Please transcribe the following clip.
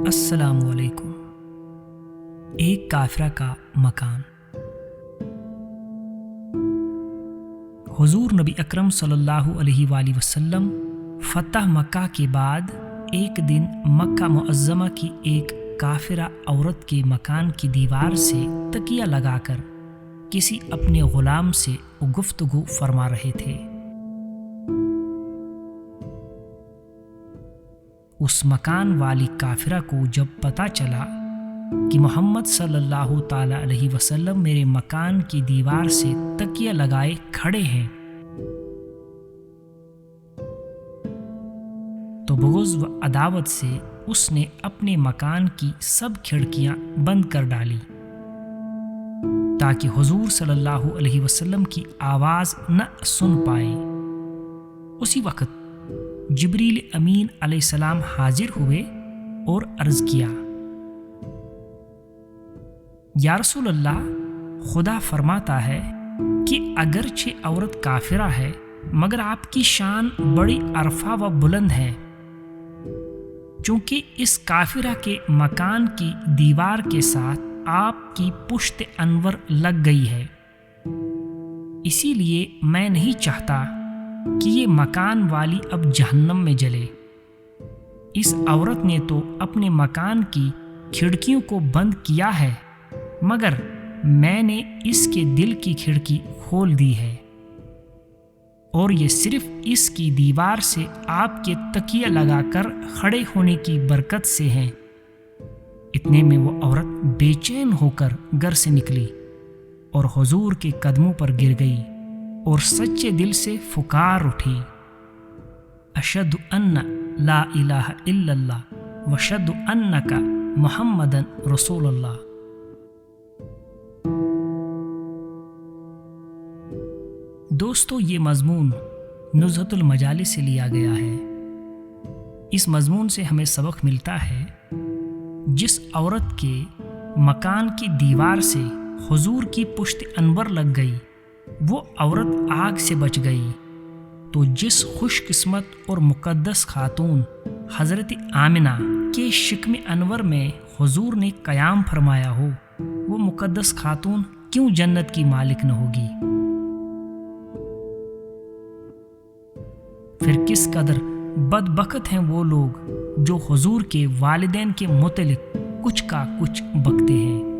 السلام علیکم۔ ایک کافرہ کا مکان۔ حضور نبی اکرم صلی اللہ علیہ وآلہ وسلم فتح مکہ کے بعد ایک دن مکہ معظمہ کی ایک کافرہ عورت کے مکان کی دیوار سے تکیہ لگا کر کسی اپنے غلام سے گفتگو فرما رہے تھے۔ اس مکان والی کافرہ کو جب پتہ چلا کہ محمد صلی اللہ تعالی علیہ وسلم میرے مکان کی دیوار سے تکیہ لگائے کھڑے ہیں تو بغض و عداوت سے اس نے اپنے مکان کی سب کھڑکیاں بند کر ڈالی تاکہ حضور صلی اللہ علیہ وسلم کی آواز نہ سن پائے۔ اسی وقت جبریل امین علیہ السلام حاضر ہوئے اور عرض کیا، یا رسول اللہ، خدا فرماتا ہے کہ اگرچہ عورت کافرہ ہے مگر آپ کی شان بڑی عرفہ و بلند ہے، چونکہ اس کافرہ کے مکان کی دیوار کے ساتھ آپ کی پشت انور لگ گئی ہے، اسی لیے میں نہیں چاہتا کہ یہ مکان والی اب جہنم میں جلے۔ اس عورت نے تو اپنے مکان کی کھڑکیوں کو بند کیا ہے مگر میں نے اس کے دل کی کھڑکی کھول دی ہے، اور یہ صرف اس کی دیوار سے آپ کے تکیہ لگا کر کھڑے ہونے کی برکت سے ہیں۔ اتنے میں وہ عورت بے چین ہو کر گھر سے نکلی اور حضور کے قدموں پر گر گئی اور سچے دل سے پکار اٹھی، اشہد ان لا الہ الا اللہ واشہد انک محمد رسول اللہ۔ دوستو، یہ مضمون نزہۃ المجالس سے لیا گیا ہے۔ اس مضمون سے ہمیں سبق ملتا ہے، جس عورت کے مکان کی دیوار سے حضور کی پشت انور لگ گئی وہ عورت آگ سے بچ گئی، تو جس خوش قسمت اور مقدس خاتون حضرت آمنہ کے شکم انور میں حضور نے قیام فرمایا ہو، وہ مقدس خاتون کیوں جنت کی مالک نہ ہوگی؟ پھر کس قدر بدبخت ہیں وہ لوگ جو حضور کے والدین کے متعلق کچھ کا کچھ بکتے ہیں۔